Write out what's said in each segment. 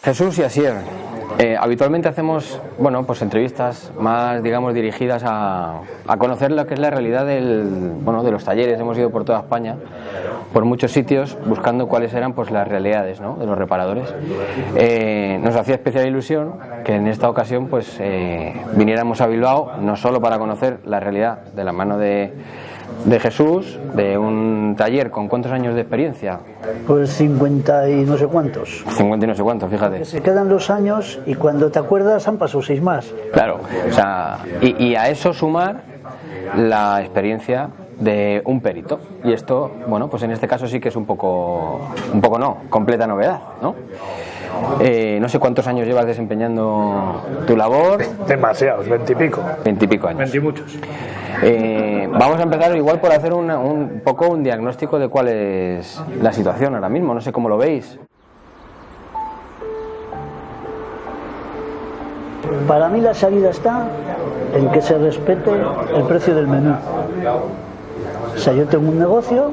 Jesús y Asier, habitualmente hacemos, bueno, pues entrevistas más, digamos, dirigidas a conocer lo que es la realidad de los talleres. Hemos ido por toda España, por muchos sitios, buscando cuáles eran, pues, las realidades, ¿no?, de los reparadores. Nos hacía especial ilusión que en esta ocasión, pues, viniéramos a Bilbao, no solo para conocer la realidad de la mano de Jesús, de un taller con ¿cuántos años de experiencia? Pues 50 y no sé cuántos. 50 y no sé cuántos, fíjate. Que se quedan los años y cuando te acuerdas han pasado 6 más. Claro, o sea, y a eso sumar la experiencia de un perito. Y esto, bueno, pues en este caso sí que es un poco no, completa novedad, ¿no? No sé cuántos años llevas desempeñando tu labor. Demasiados, 20 y pico. 20 y pico años. 20 y muchos. Vamos a empezar igual por hacer un poco un diagnóstico de cuál es la situación ahora mismo. No sé cómo lo veis. Para mí la salida está en que se respete el precio del menú. O sea, yo tengo un negocio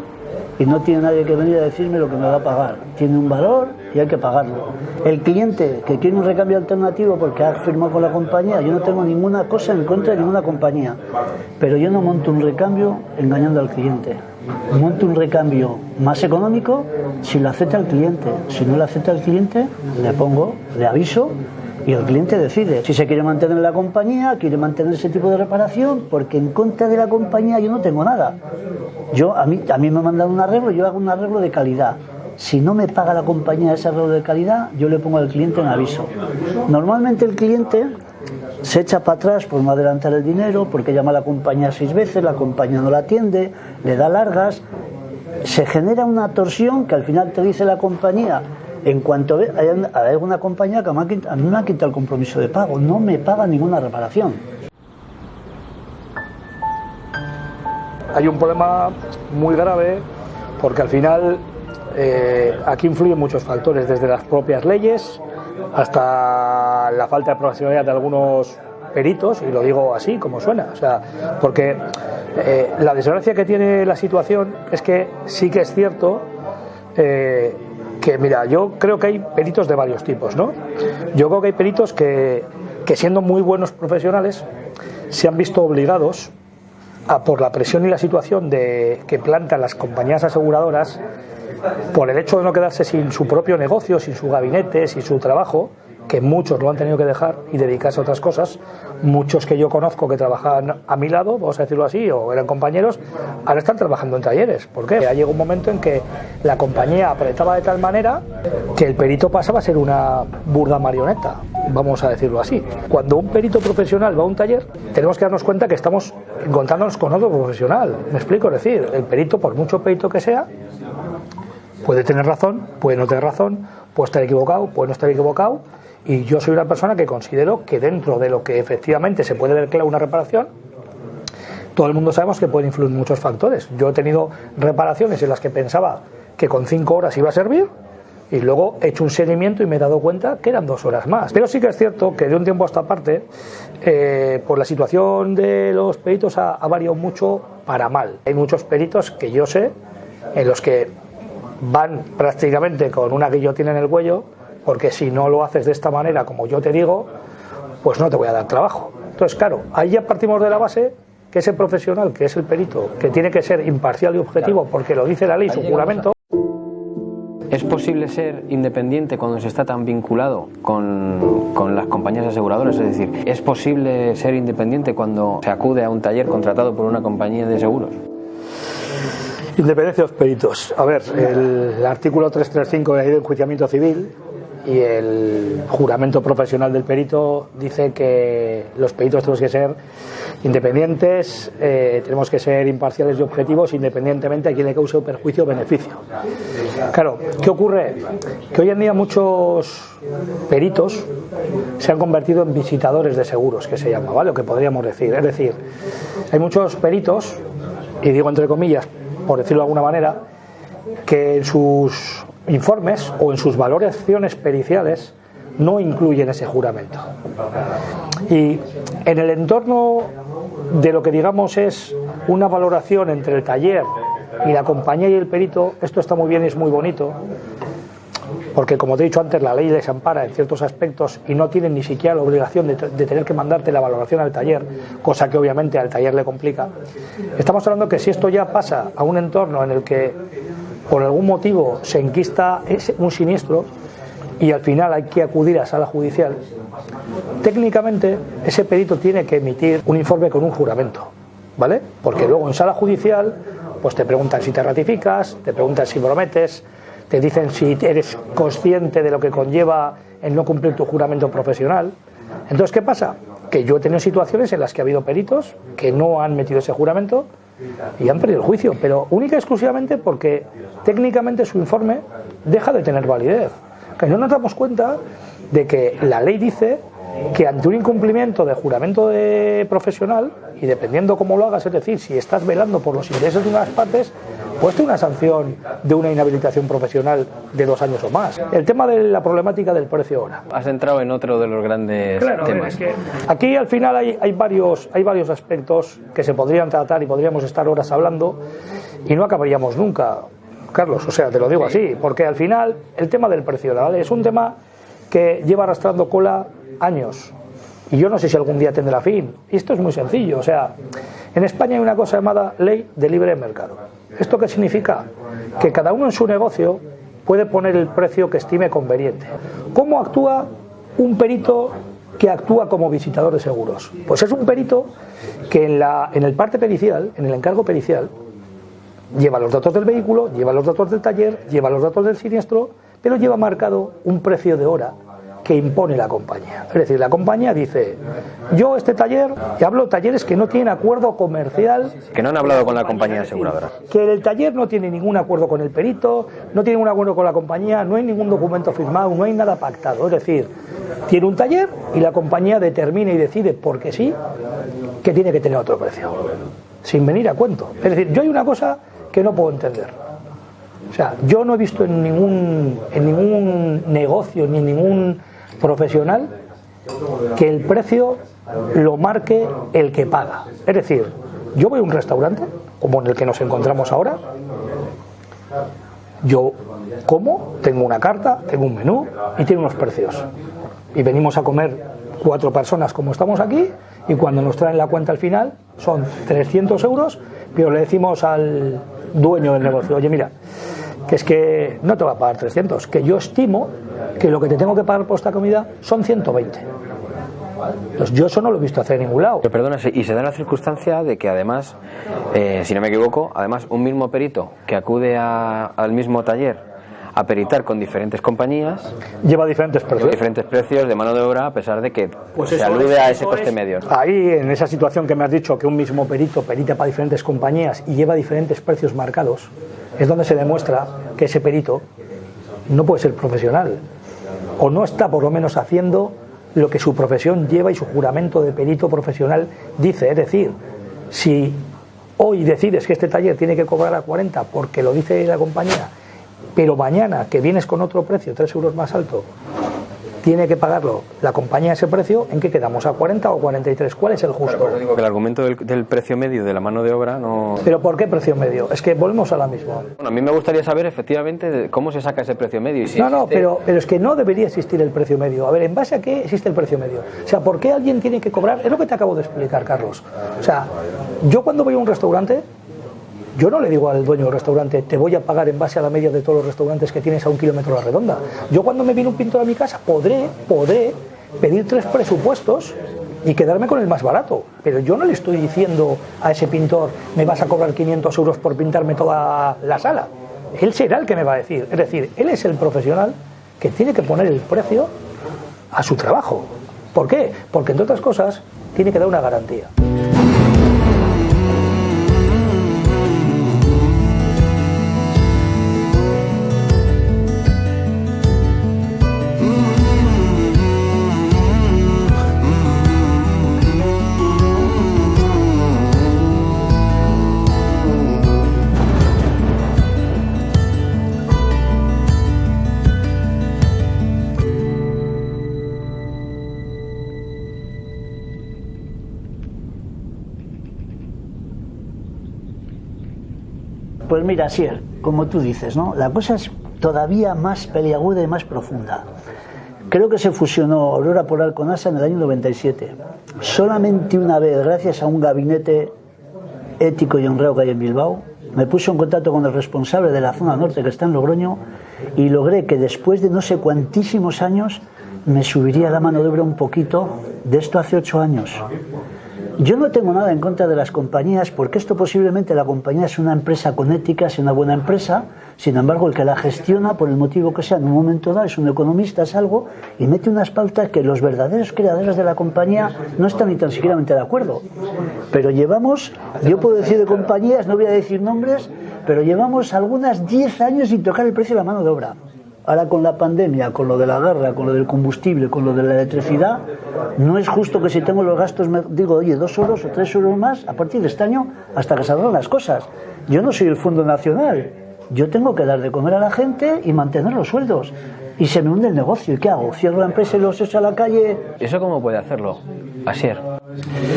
y no tiene nadie que venir a decirme lo que me va a pagar. Tiene un valor y hay que pagarlo. El cliente que quiere un recambio alternativo porque ha firmado con la compañía, yo no tengo ninguna cosa en contra de ninguna compañía, pero yo no monto un recambio engañando al cliente. Monto un recambio más económico si lo acepta el cliente. Si no lo acepta el cliente, le aviso y el cliente decide si se quiere mantener en la compañía, quiere mantener ese tipo de reparación, porque en contra de la compañía yo no tengo nada. A mí me mandan un arreglo, yo hago un arreglo de calidad. Si no me paga la compañía ese arreglo de calidad, yo le pongo al cliente un aviso. Normalmente el cliente se echa para atrás por no adelantar el dinero, porque llama a la compañía 6 veces, la compañía no la atiende, le da largas, se genera una torsión que al final te dice la compañía. En cuanto hay alguna compañía que a mí me ha quitado el compromiso de pago, no me paga ninguna reparación. Hay un problema muy grave porque al final aquí influyen muchos factores, desde las propias leyes hasta la falta de profesionalidad de algunos peritos, y lo digo así como suena, o sea, porque la desgracia que tiene la situación es que sí que es cierto que, mira, yo creo que hay peritos de varios tipos, ¿no? Yo creo que hay peritos que siendo muy buenos profesionales se han visto obligados por la presión y la situación que plantean las compañías aseguradoras, por el hecho de no quedarse sin su propio negocio, sin su gabinete, sin su trabajo, que muchos lo han tenido que dejar y dedicarse a otras cosas. Muchos que yo conozco que trabajaban a mi lado, vamos a decirlo así, o eran compañeros, ahora están trabajando en talleres. ¿Por qué? Ya llegó un momento en que la compañía apretaba de tal manera que el perito pasaba a ser una burda marioneta, vamos a decirlo así. Cuando un perito profesional va a un taller, tenemos que darnos cuenta que estamos encontrándonos con otro profesional. ¿Me explico? Es decir, el perito, por mucho perito que sea, puede tener razón, puede no tener razón, puede estar equivocado, puede no estar equivocado. Y yo soy una persona que considero que dentro de lo que efectivamente se puede ver claro una reparación, todo el mundo sabemos que pueden influir muchos factores. Yo he tenido reparaciones en las que pensaba que con 5 horas iba a servir y luego he hecho un seguimiento y me he dado cuenta que eran 2 horas más. Pero sí que es cierto que de un tiempo a esta parte, pues la situación de los peritos ha variado mucho para mal. Hay muchos peritos que yo sé en los que van prácticamente con una guillotina en el cuello, porque si no lo haces de esta manera, como yo te digo, pues no te voy a dar trabajo. Entonces, claro, ahí ya partimos de la base que ese profesional, que es el perito, que tiene que ser imparcial y objetivo, porque lo dice la ley, su juramento, ¿Es posible ser independiente cuando se está tan vinculado con las compañías aseguradoras? Es decir, ¿es posible ser independiente cuando se acude a un taller contratado por una compañía de seguros? Independencia de los peritos. A ver, el artículo 335 de la Ley de Enjuiciamiento Civil y el juramento profesional del perito dice que los peritos tenemos que ser independientes, tenemos que ser imparciales y objetivos independientemente a quien le cause perjuicio o beneficio. Claro, ¿qué ocurre? Que hoy en día muchos peritos se han convertido en visitadores de seguros, que se llama, ¿vale? Lo que podríamos decir. Es decir, hay muchos peritos, y digo entre comillas, por decirlo de alguna manera, que en sus informes o en sus valoraciones periciales no incluyen ese juramento. Y en el entorno de lo que digamos es una valoración entre el taller y la compañía y el perito, esto está muy bien y es muy bonito, porque como te he dicho antes, la ley les ampara en ciertos aspectos y no tienen ni siquiera la obligación de tener que mandarte la valoración al taller, cosa que obviamente al taller le complica. Estamos hablando que si esto ya pasa a un entorno en el que por algún motivo se enquista un siniestro y al final hay que acudir a sala judicial, técnicamente ese perito tiene que emitir un informe con un juramento, ¿vale? Porque luego en sala judicial pues te preguntan si te ratificas, te preguntan si prometes, te dicen si eres consciente de lo que conlleva el no cumplir tu juramento profesional. Entonces, ¿qué pasa? Que yo he tenido situaciones en las que ha habido peritos que no han metido ese juramento y han perdido el juicio, pero única y exclusivamente porque técnicamente su informe deja de tener validez. Que no nos damos cuenta de que la ley dice que ante un incumplimiento de juramento de profesional, y dependiendo cómo lo hagas, es decir, si estás velando por los intereses de unas partes, pues tiene una sanción de una inhabilitación profesional de 2 años o más. El tema de la problemática del precio hora. Has entrado en otro de los grandes temas. Es que aquí al final hay varios aspectos que se podrían tratar y podríamos estar horas hablando y no acabaríamos nunca, Carlos, o sea, te lo digo así, porque al final el tema del precio hora, ¿vale? Es un tema que lleva arrastrando cola años y yo no sé si algún día tendrá fin. Y esto es muy sencillo, o sea, en España hay una cosa llamada ley de libre mercado. ¿Esto qué significa? Que cada uno en su negocio puede poner el precio que estime conveniente. ¿Cómo actúa un perito que actúa como visitador de seguros? Pues es un perito que en el parte pericial, en el encargo pericial, lleva los datos del vehículo, lleva los datos del taller, lleva los datos del siniestro, pero lleva marcado un precio de hora que impone la compañía. Es decir, la compañía dice, yo este taller, y hablo de talleres que no tienen acuerdo comercial, Que no han hablado con la compañía aseguradora. que el taller no tiene ningún acuerdo con el perito, no tiene ningún acuerdo con la compañía, no hay ningún documento firmado, no hay nada pactado. Es decir, tiene un taller y la compañía determina y decide, porque sí, que tiene que tener otro precio, sin venir a cuento. Es decir, yo hay una cosa que no puedo entender. O sea, yo no he visto en ningún negocio ni en ningún profesional que el precio lo marque el que paga. Es decir, yo voy a un restaurante, como en el que nos encontramos ahora, yo como, tengo una carta, tengo un menú y tiene unos precios. Y venimos a comer 4 personas como estamos aquí y cuando nos traen la cuenta al final son 300 euros, pero le decimos al dueño del negocio, oye mira, que es que no te va a pagar 300, que yo estimo que lo que te tengo que pagar por esta comida son 120. Entonces yo eso no lo he visto hacer en ningún lado. Pero perdona, y se da la circunstancia de que además, si no me equivoco, además un mismo perito que acude al mismo taller a peritar con diferentes compañías lleva diferentes precios de mano de obra, a pesar de que pues se alude a ese coste medio. Ahí, en esa situación que me has dicho, que un mismo perito perita para diferentes compañías y lleva diferentes precios marcados, es donde se demuestra que ese perito no puede ser profesional o no está por lo menos haciendo lo que su profesión lleva y su juramento de perito profesional dice. Es decir, si hoy decides que este taller tiene que cobrar a 40 porque lo dice la compañía, pero mañana que vienes con otro precio 3 euros más alto tiene que pagarlo la compañía ese precio, ¿en qué quedamos? ¿A 40 o 43? ¿Cuál es el justo? Claro, digo que el argumento del precio medio de la mano de obra no... ¿Pero por qué precio medio? Es que volvemos a la misma. Bueno, a mí me gustaría saber efectivamente cómo se saca ese precio medio. Y si no, pero es que no debería existir el precio medio. A ver, ¿en base a qué existe el precio medio? O sea, ¿por qué alguien tiene que cobrar? Es lo que te acabo de explicar, Carlos. O sea, yo cuando voy a un restaurante, Yo no le digo al dueño del restaurante, te voy a pagar en base a la media de todos los restaurantes que tienes a 1 kilómetro a la redonda. Yo cuando me viene un pintor a mi casa podré pedir 3 presupuestos y quedarme con el más barato. Pero yo no le estoy diciendo a ese pintor, me vas a cobrar 500 euros por pintarme toda la sala. Él será el que me va a decir. Es decir, él es el profesional que tiene que poner el precio a su trabajo. ¿Por qué? Porque, entre otras cosas, tiene que dar una garantía. Pues mira, Asier, como tú dices, ¿no? La cosa es todavía más peliaguda y más profunda. Creo que se fusionó Aurora Polar con ASA en el año 97. Solamente una vez, gracias a un gabinete ético y honrado que hay en Bilbao, me puse en contacto con el responsable de la zona norte, que está en Logroño, y logré que después de no sé cuantísimos años me subiría la mano de obra un poquito. De esto hace 8 años. Yo no tengo nada en contra de las compañías, porque esto posiblemente la compañía es una empresa con ética, es una buena empresa. Sin embargo, el que la gestiona, por el motivo que sea, en un momento dado es un economista, es algo, y mete unas pautas que los verdaderos creadores de la compañía no están ni tan siquiera de acuerdo. Pero llevamos, yo puedo decir de compañías, no voy a decir nombres, pero llevamos algunas 10 años sin tocar el precio de la mano de obra. Ahora con la pandemia, con lo de la guerra, con lo del combustible, con lo de la electricidad, no es justo que si tengo los gastos, digo, oye, 2 euros o 3 euros más a partir de este año hasta que salgan las cosas. Yo no soy el Fondo Nacional, yo tengo que dar de comer a la gente y mantener los sueldos. Y se me hunde el negocio, ¿y qué hago? ¿Cierro la empresa y los echo a la calle? ¿Eso cómo puede hacerlo, Asier?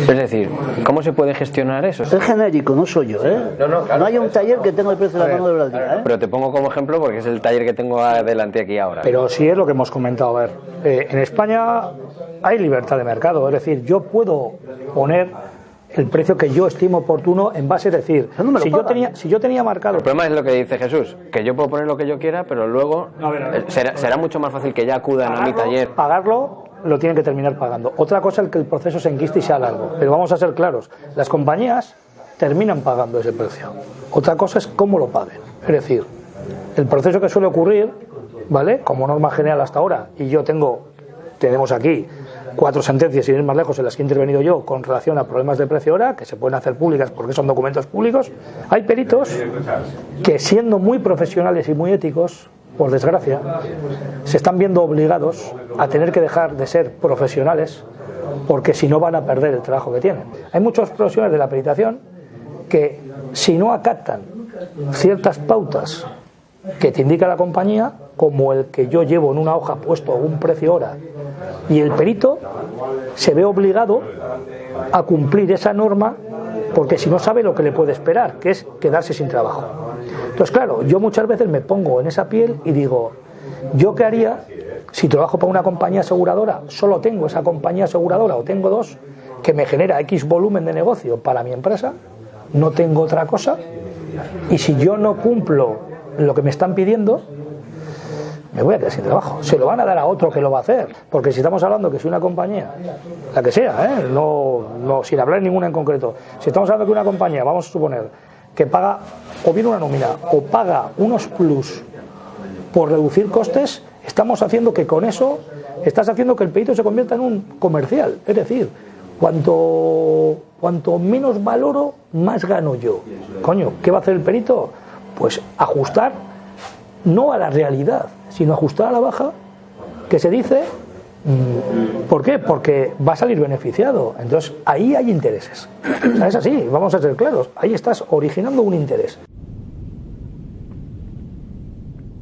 Es decir, ¿cómo se puede gestionar eso? Es genérico, no soy yo, ¿eh? No hay un taller que tenga el precio de la mano de obra al día, ¿eh? Pero te pongo como ejemplo porque es el taller que tengo adelante aquí ahora. Pero sí es lo que hemos comentado. A ver, en España hay libertad de mercado, es decir, yo puedo poner el precio que yo estimo oportuno en base, es decir, si yo tenía marcado... El problema es lo que dice Jesús, que yo puedo poner lo que yo quiera, pero luego será mucho más fácil que ya acudan a mi taller. Pagarlo lo tienen que terminar pagando. Otra cosa es que el proceso se enquiste y sea largo, pero vamos a ser claros, las compañías terminan pagando ese precio. Otra cosa es cómo lo paguen. Es decir, el proceso que suele ocurrir, ¿vale? Como norma general hasta ahora, y tenemos aquí 4 sentencias, sin ir más lejos, en las que he intervenido yo con relación a problemas de precio hora, que se pueden hacer públicas porque son documentos públicos. Hay peritos que, siendo muy profesionales y muy éticos, por desgracia, se están viendo obligados a tener que dejar de ser profesionales, porque si no van a perder el trabajo que tienen. Hay muchos profesionales de la peritación que, si no acatan ciertas pautas que te indica la compañía, como el que yo llevo en una hoja puesto un precio hora, y el perito se ve obligado a cumplir esa norma, porque si no sabe lo que le puede esperar, que es quedarse sin trabajo. Entonces, claro, yo muchas veces me pongo en esa piel y digo, ¿yo qué haría si trabajo para una compañía aseguradora? Solo tengo esa compañía aseguradora o tengo 2 que me genera X volumen de negocio para mi empresa, no tengo otra cosa, y si yo no cumplo lo que me están pidiendo, me voy a quedar sin trabajo. Se lo van a dar a otro que lo va a hacer, porque si estamos hablando que si una compañía, la que sea, no sin hablar ninguna en concreto, si estamos hablando que una compañía, vamos a suponer, que paga o bien una nómina o paga unos plus por reducir costes, estamos haciendo que con eso estás haciendo que el perito se convierta en un comercial. Es decir, cuanto menos valoro, más gano yo. Coño, ¿qué va a hacer el perito? Pues ajustar no a la realidad, sino ajustar a la baja, que se dice. ¿Por qué? Porque va a salir beneficiado. Entonces ahí hay intereses. O sea, es así, vamos a ser claros, ahí estás originando un interés.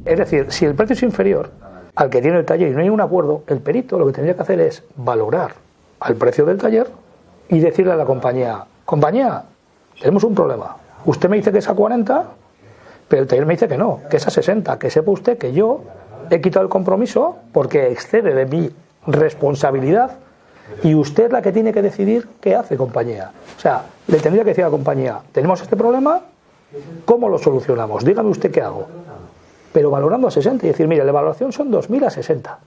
Es decir, si el precio es inferior al que tiene el taller y no hay un acuerdo, el perito lo que tendría que hacer es valorar al precio del taller y decirle a la compañía, tenemos un problema, usted me dice que es a 40, pero el taller me dice que no, que es a 60, que sepa usted que yo he quitado el compromiso porque excede de mi responsabilidad y usted es la que tiene que decidir qué hace, compañía. O sea, le tendría que decir a la compañía, tenemos este problema, ¿Cómo lo solucionamos? Dígame usted qué hago. Pero valorando a 60 y decir, mira, la evaluación son 2.000 a 60.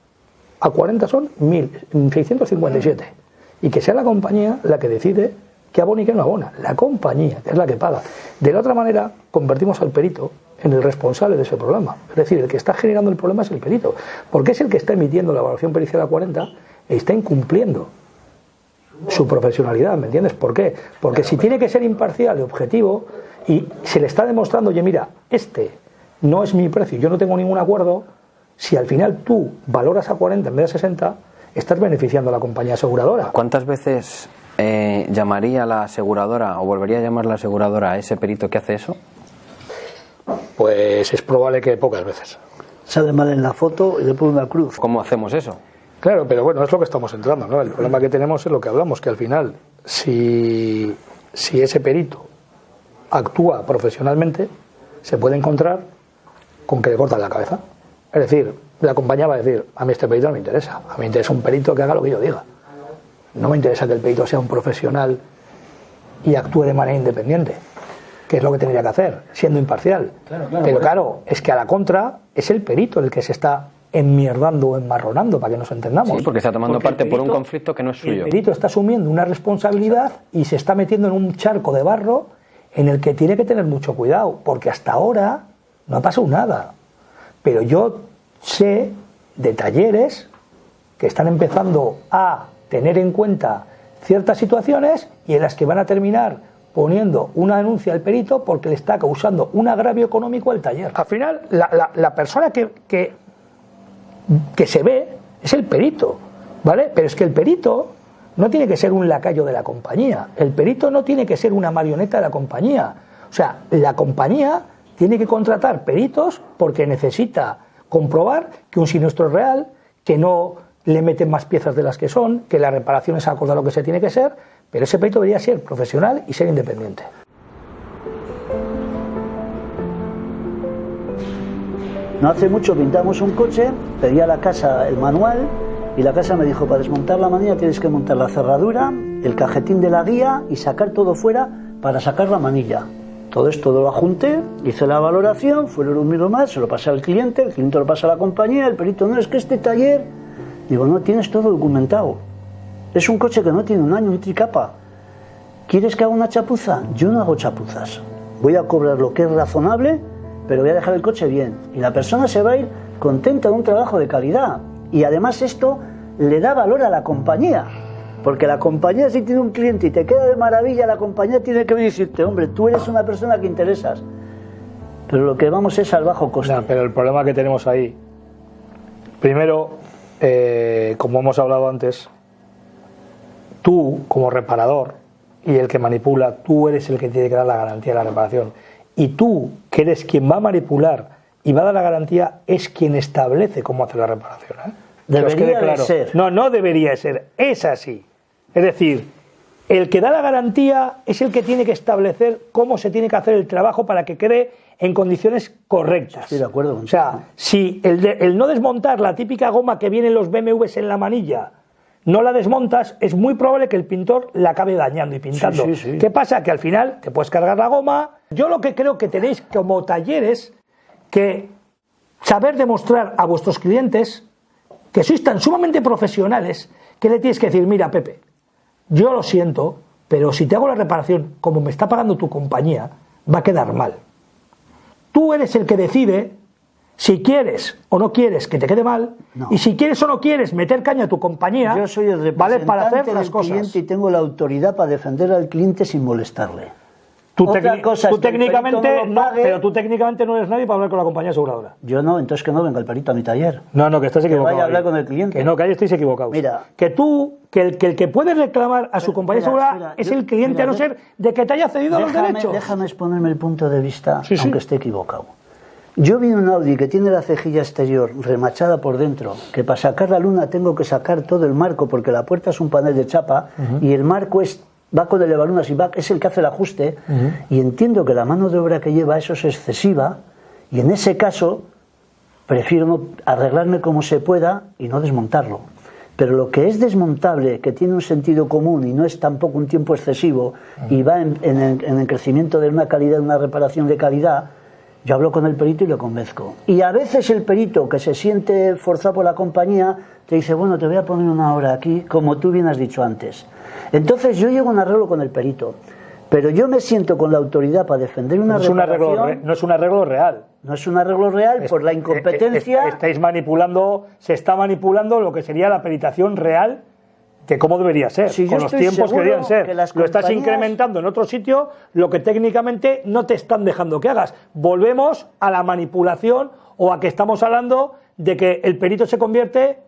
A 40 son 1.657. Y que sea la compañía la que decide qué abona y qué no abona. La compañía, que es la que paga. De la otra manera, convertimos al perito en el responsable de ese problema. Es decir, el que está generando el problema es el perito. Porque es el que está emitiendo la evaluación pericial a 40 e está incumpliendo su profesionalidad, ¿me entiendes? ¿Por qué? Porque si tiene que ser imparcial y objetivo y se le está demostrando, oye, mira, este no es mi precio, yo no tengo ningún acuerdo, si al final tú valoras a 40 en vez de 60, estás beneficiando a la compañía aseguradora. ¿Cuántas veces llamaría la aseguradora o volvería a llamar la aseguradora a ese perito que hace eso? Pues es probable que pocas veces. Sale mal en la foto y le pone una cruz. ¿Cómo hacemos eso? Claro, pero bueno, es lo que estamos entrando, ¿no? El problema que tenemos es lo que hablamos, que al final, si ese perito actúa profesionalmente, se puede encontrar con que le cortan la cabeza. Es decir, la compañía va a decir, a mí este perito no me interesa, a mí me interesa un perito que haga lo que yo diga. No me interesa que el perito sea un profesional y actúe de manera independiente, que es lo que tendría que hacer, siendo imparcial. Claro, pero claro, es que a la contra es el perito el que se está enmierdando o enmarronando, para que nos entendamos. Sí, porque está tomando parte por un conflicto que no es suyo. El perito está asumiendo una responsabilidad y se está metiendo en un charco de barro en el que tiene que tener mucho cuidado, porque hasta ahora no ha pasado nada. Pero yo sé de talleres que están empezando a tener en cuenta ciertas situaciones y en las que van a terminar poniendo una denuncia al perito porque le está causando un agravio económico al taller. Al final, la persona que se ve es el perito, ¿vale? Pero es que el perito no tiene que ser un lacayo de la compañía, el perito no tiene que ser una marioneta de la compañía. O sea, la compañía tiene que contratar peritos porque necesita comprobar que un siniestro es real, que no le meten más piezas de las que son, que la reparación es acorde a lo que se tiene que ser, pero ese perito debería ser profesional y ser independiente. No hace mucho pintamos un coche, pedí a la casa el manual y la casa me dijo, para desmontar la manilla tienes que montar la cerradura, el cajetín de la guía y sacar todo fuera para sacar la manilla. Todo esto lo ajunté, hice la valoración, fueron un mil más, se lo pasé al cliente, el cliente lo pasa a la compañía, el perito, no, es que este taller... Digo, no, tienes todo documentado. Es un coche que no tiene un año, un tricapa. ¿Quieres que haga una chapuza? Yo no hago chapuzas. Voy a cobrar lo que es razonable, pero voy a dejar el coche bien. Y la persona se va a ir contenta de un trabajo de calidad. Y además esto le da valor a la compañía. Porque la compañía, si tiene un cliente y te queda de maravilla, la compañía tiene que decirte, hombre, tú eres una persona que interesas. Pero lo que vamos es al bajo coste. No, pero el problema que tenemos ahí, primero, como hemos hablado antes, tú como reparador y el que manipula, tú eres el que tiene que dar la garantía de la reparación. Y tú, que eres quien va a manipular y va a dar la garantía, es quien establece cómo hacer la reparación, ¿eh? Debería de ser. No debería de ser, es así. Es decir, el que da la garantía es el que tiene que establecer cómo se tiene que hacer el trabajo para que quede en condiciones correctas. Estoy de acuerdo contigo. O sea, si el no desmontar la típica goma que viene en los BMWs en la manilla, no la desmontas, es muy probable que el pintor la acabe dañando y pintando. Sí. ¿Qué pasa? Que al final te puedes cargar la goma. Yo lo que creo que tenéis como talleres que saber demostrar a vuestros clientes que sois tan sumamente profesionales que le tienes que decir, mira, Pepe, yo lo siento, pero si te hago la reparación como me está pagando tu compañía, va a quedar mal. Tú eres el que decide si quieres o no quieres que te quede mal, no. Y si quieres o no quieres meter caña a tu compañía, yo soy el representante, ¿vale?, para hacer las cosas. Cliente y tengo la autoridad para defender al cliente sin molestarle. Tú técnicamente no eres nadie para hablar con la compañía aseguradora. Yo no, entonces que no venga el perito a mi taller. No, que estás equivocado. Que vaya a hablar con el cliente. Que no, que ahí estáis equivocados. Mira, que el que puede reclamar a su compañía aseguradora es el cliente, a no ser de que te haya cedido los derechos. Déjame exponerme el punto de vista, aunque esté equivocado. Yo vi un Audi que tiene la cejilla exterior remachada por dentro, que para sacar la luna tengo que sacar todo el marco porque la puerta es un panel de chapa y el marco va con el elevalunas y es el que hace el ajuste, y entiendo que la mano de obra que lleva eso es excesiva, y en ese caso prefiero arreglarme como se pueda y no desmontarlo. Pero lo que es desmontable, que tiene un sentido común y no es tampoco un tiempo excesivo y va en el crecimiento de una calidad, una reparación de calidad, yo hablo con el perito y lo convenzco. Y a veces el perito, que se siente forzado por la compañía, te dice, bueno, te voy a poner una hora aquí, como tú bien has dicho antes. Entonces yo llego a un arreglo con el perito, pero yo me siento con la autoridad para defender una reparación. No es un arreglo real. No es un arreglo real por la incompetencia. Estáis manipulando, se está manipulando lo que sería la peritación real de cómo debería ser, si con los tiempos que deberían ser. Lo estás incrementando en otro sitio, lo que técnicamente no te están dejando que hagas. Volvemos a la manipulación o a que estamos hablando de que el perito se convierte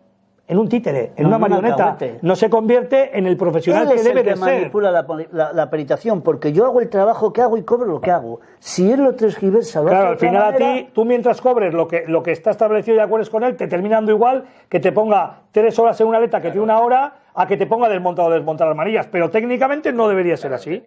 en un títere, en una marioneta, no se convierte en el profesional que debe de ser. Él es el que manipula la peritación, porque yo hago el trabajo que hago y cobro lo que hago. Si él lo transgiversa, claro, al final a ti, tú mientras cobres lo que está establecido y acuerdes con él, te termina dando igual que te ponga 3 horas en una aleta que tiene 1 hora a que te ponga desmontar o desmontar las manillas, pero técnicamente no debería ser así.